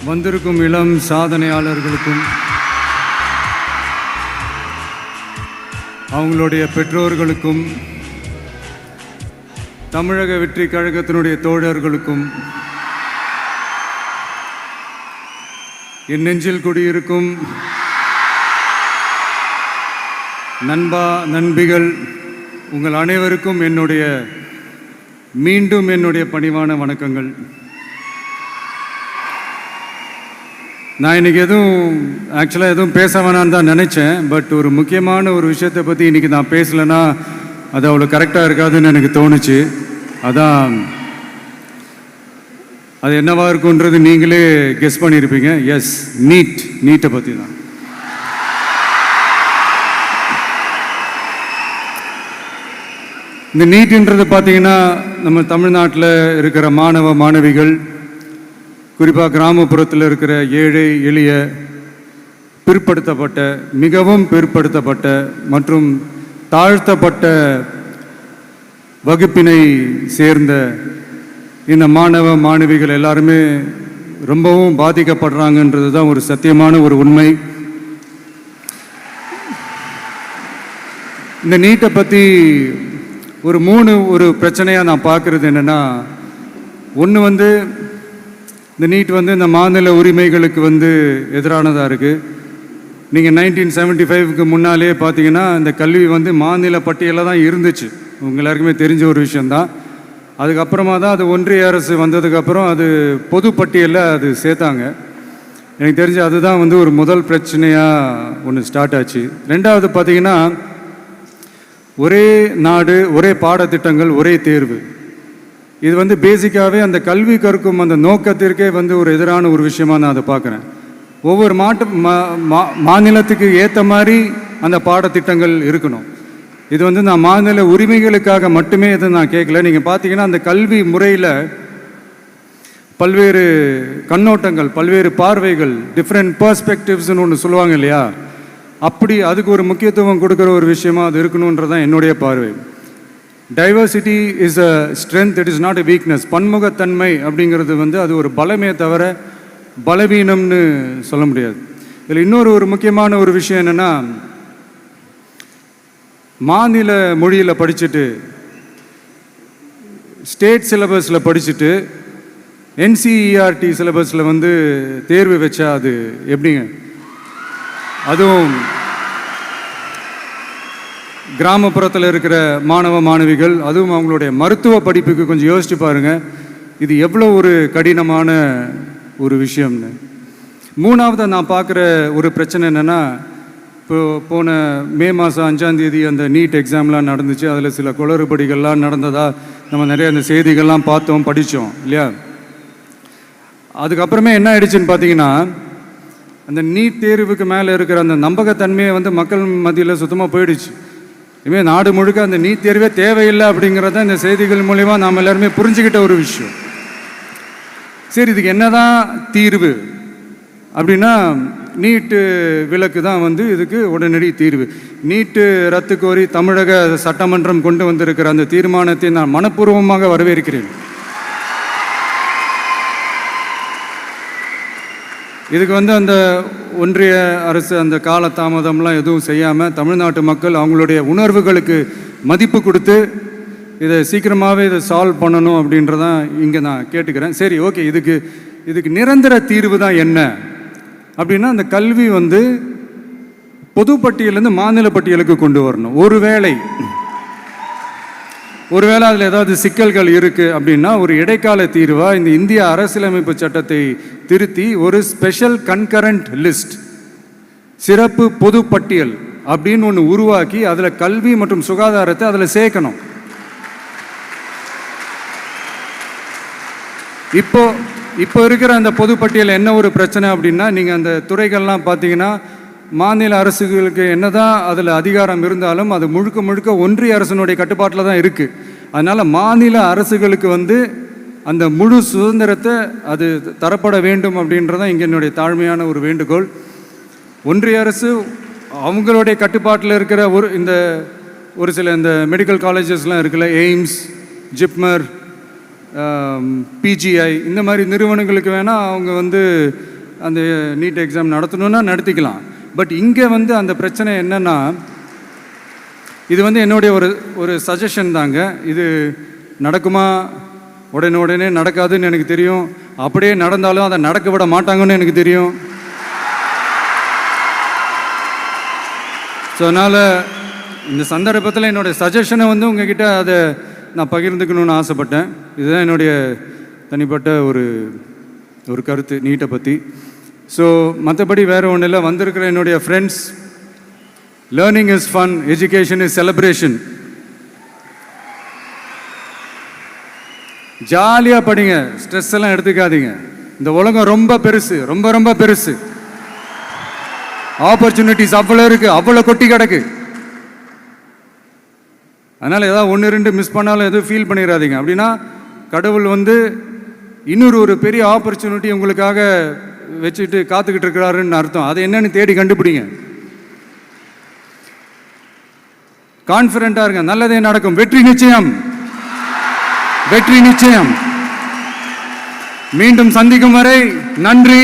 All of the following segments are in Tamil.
வந்திருக்கும் இளம் சாதனையாளர்களுக்கும் அவங்களுடைய பெற்றோர்களுக்கும் தமிழக வெற்றி கழகத்தினுடைய தோழர்களுக்கும் என் நெஞ்சில் குடியிருக்கும் நண்பா நண்பிகள் உங்கள் அனைவருக்கும் மீண்டும் என்னுடைய பணிவான வணக்கங்கள். நான் இன்றைக்கி எதுவும் பேச வேணான்னு தான் நினச்சேன். பட் ஒரு முக்கியமான ஒரு விஷயத்தை பற்றி இன்றைக்கி நான் பேசலைன்னா அது அவ்வளோ கரெக்டாக இருக்காதுன்னு எனக்கு தோணுச்சு. அதான் அது என்னவா இருக்குன்றது நீங்களே கெஸ் பண்ணியிருப்பீங்க. எஸ், நீட்டை பற்றி தான். இந்த நீட்ன்றது பார்த்தீங்கன்னா நம்ம தமிழ்நாட்டில் இருக்கிற மாணவ மாணவிகள், குறிப்பாக கிராமப்புறத்தில் இருக்கிற ஏழை எளிய பிற்படுத்தப்பட்ட, மிகவும் பிற்படுத்தப்பட்ட மற்றும் தாழ்த்தப்பட்ட வகுப்பினை சேர்ந்த இந்த மாணவ மாணவிகள் எல்லாருமே ரொம்பவும் பாதிக்கப்படுறாங்கன்றது தான் ஒரு சத்தியமான ஒரு உண்மை. இந்த நீட்டை பற்றி ஒரு பிரச்சனையாக நான் பார்க்குறது என்னென்னா, ஒன்று இந்த நீட் இந்த மாநில உரிமைகளுக்கு எதிரானதாக இருக்குது. நீங்கள் 1975க்கு முன்னாலே பார்த்தீங்கன்னா இந்த கல்வி மாநில பட்டியலில் தான் இருந்துச்சு. உங்கள் எல்லாருக்குமே தெரிஞ்ச ஒரு விஷயந்தான். அதுக்கப்புறமா தான் அது ஒன்றிய அரசு வந்ததுக்கப்புறம் அது பொது பட்டியலில் அது சேர்த்தாங்க. எனக்கு தெரிஞ்சு அதுதான் ஒரு முதல் பிரச்சனையாக ஒன்று ஸ்டார்ட் ஆச்சு. ரெண்டாவது பார்த்தீங்கன்னா, ஒரே நாடு, ஒரே பாடத்திட்டங்கள், ஒரே தேர்வு. இது பேசிக்காகவே அந்த கல்வி கற்கும் அந்த நோக்கத்திற்கே ஒரு எதிரான ஒரு விஷயமா நான் அதை பார்க்குறேன். ஒவ்வொரு மாநிலத்துக்கு ஏற்ற மாதிரி அந்த பாடத்திட்டங்கள் இருக்கணும். இது நான் மாநில உரிமைகளுக்காக மட்டுமே இதை நான் கேட்கல. நீங்கள் பார்த்தீங்கன்னா அந்த கல்வி முறையில் பல்வேறு கண்ணோட்டங்கள், பல்வேறு பார்வைகள், டிஃப்ரெண்ட் பர்ஸ்பெக்டிவ்ஸ்னு ஒன்று சொல்லுவாங்க இல்லையா, அப்படி அதுக்கு ஒரு முக்கியத்துவம் கொடுக்குற ஒரு விஷயமா அது இருக்கணுன்றதான் என்னுடைய பார்வை. Diversity is a strength, it is not a weakness. பன்முகத்தன்மை அப்படிங்கிறது அது ஒரு பலமே தவிர பலவீனம்னு சொல்ல முடியாது. இதில் இன்னொரு முக்கியமான ஒரு விஷயம் என்னென்னா, மாநில மொழியில் படிச்சுட்டு ஸ்டேட் சிலபஸில் படிச்சுட்டு NCERT சிலபஸில் தேர்வு வச்சா அது எப்படிங்க? அதுவும் கிராமப்புறத்தில் இருக்கிற மாணவ மாணவிகள், அதுவும் அவங்களுடைய மருத்துவ படிப்புக்கு கொஞ்சம் யோசிச்சு பாருங்கள், இது எவ்வளோ ஒரு கடினமான ஒரு விஷயம்னு. மூணாவது நான் பார்க்குற ஒரு பிரச்சனை என்னென்னா, போன மே மாதம் 5ஆம் தேதி அந்த நீட் எக்ஸாம்லாம் நடந்துச்சு. அதில் சில குளறுபடிகள்லாம் நடந்ததாக நம்ம நிறைய அந்த செய்திகள்லாம் பார்த்தோம், படித்தோம் இல்லையா. அதுக்கப்புறமே என்ன ஆயிடுச்சுன்னு பார்த்தீங்கன்னா, அந்த நீட் தேர்வுக்கு மேலே இருக்கிற அந்த நம்பகத்தன்மையை மக்கள் மத்தியில் சுத்தமாக போயிடுச்சு. இனிமேல் நாடு முழுக்க அந்த நீட் தேர்வே தேவையில்லை அப்படிங்கிறத இந்த செய்திகள் மூலிமா நாம் எல்லாருமே புரிஞ்சுக்கிட்ட ஒரு விஷயம். சரி, இதுக்கு என்னதான் தீர்வு அப்படின்னா, நீட்டு விலக்கு தான் இதுக்கு உடனடி தீர்வு. நீட்டு ரத்து கோரி தமிழக சட்டமன்றம் கொண்டு வந்திருக்கிற அந்த தீர்மானத்தை நான் மனப்பூர்வமாக வரவேற்கிறேன். இதுக்கு அந்த ஒன்றிய அரசு அந்த காலதாமதம்லாம் எதுவும் செய்யாமல் தமிழ்நாட்டு மக்கள் அவங்களுடைய உணர்வுகளுக்கு மதிப்பு கொடுத்து இதை சீக்கிரமாகவே இதை சால்வ் பண்ணணும் அப்படின்றதான் இங்கே நான் கேட்டுக்கிறேன். சரி, ஓகே, இதுக்கு நிரந்தர தீர்வு தான் என்ன அப்படின்னா, அந்த கல்வி பொது பட்டியலேருந்து மாநில பட்டியலுக்கு கொண்டு வரணும். ஒருவேளை அதில் ஏதாவது சிக்கல்கள் இருக்குது அப்படின்னா ஒரு இடைக்கால தீர்வாக இந்த இந்திய அரசியலமைப்பு சட்டத்தை திருத்தி ஒரு ஸ்பெஷல் கன்கரண்ட் லிஸ்ட், சிறப்பு பொது பட்டியல் அப்படின்னு ஒன்று உருவாக்கி அதில் கல்வி மற்றும் சுகாதாரத்தை அதில் சேர்க்கணும். இப்போ இருக்கிற அந்த பொது பட்டியல் என்ன ஒரு பிரச்சனை அப்படின்னா, நீங்கள் அந்த துறைகள்லாம் பார்த்தீங்கன்னா மாநில அரசுகளுக்கு என்னதான் அதில் அதிகாரம் இருந்தாலும் அது முழுக்க ஒன்றிய அரசினுடைய கட்டுப்பாட்டில் தான் இருக்குது. அதனால் மாநில அரசுகளுக்கு அந்த முழு சுதந்திரத்தை அது தரப்பட வேண்டும் அப்படின்றதான் இங்கே என்னுடைய தாழ்மையான ஒரு வேண்டுகோள். ஒன்றிய அரசு அவங்களுடைய கட்டுப்பாட்டில் இருக்கிற ஒரு சில இந்த மெடிக்கல் காலேஜஸ்லாம் இருக்குல்ல, எய்ம்ஸ், ஜிப்மர், பிஜிஐ, இந்த மாதிரி நிறுவனங்களுக்கு வேணால் அவங்க அந்த நீட் எக்ஸாம் நடத்தணும்னா நடத்திக்கலாம். பட் இங்கே வந்து அந்த பிரச்சனை என்னன்னா, இது வந்து என்னுடைய ஒரு சஜஷன் தாங்க. இது நடக்குமா, உடனே நடக்காதுன்னு எனக்கு தெரியும். அப்படியே நடந்தாலும் அதை நடக்க விட மாட்டாங்கன்னு எனக்கு தெரியும். ஸோ அதனால் இந்த சந்தர்ப்பத்தில் என்னுடைய சஜஷனை வந்து உங்ககிட்ட அதை நான் பகிர்ந்துக்கணும்னு ஆசைப்பட்டேன். இதுதான் என்னுடைய தனிப்பட்ட ஒரு கருத்து நீட்டை பற்றி. ஸோ மற்றபடி வேறு ஒன்றும் இல்லை. வந்திருக்கிற என்னுடைய friends, learning is fun, education is celebration. ஜாலியாக படிங்க, ஸ்ட்ரெஸ் எல்லாம் எடுத்துக்காதீங்க. இந்த உலகம் ரொம்ப பெருசு, ரொம்ப ரொம்ப பெருசு. ஆப்பர்ச்சுனிட்டிஸ் அவ்வளோ இருக்குது, அவ்வளோ கொட்டி கிடக்கு. அதனால் ஏதாவது 1-2 மிஸ் பண்ணாலும் எதுவும் ஃபீல் பண்ணிடாதீங்க. அப்படின்னா கடவுள் வந்து இன்னொரு பெரிய ஆப்பர்ச்சுனிட்டி உங்களுக்காக வச்சுட்டு காத்துக்கிட்டு இருக்கிறாருன்னு அர்த்தம். அது என்னன்னு தேடி கண்டுபிடிங்க. கான்ஃபிடென்ட்டாக இருங்க, நல்லதே நடக்கும். வெற்றி நிச்சயம், வெற்றி நிச்சயம். மீண்டும் சந்திக்கும் வரை நன்றி,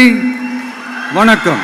வணக்கம்.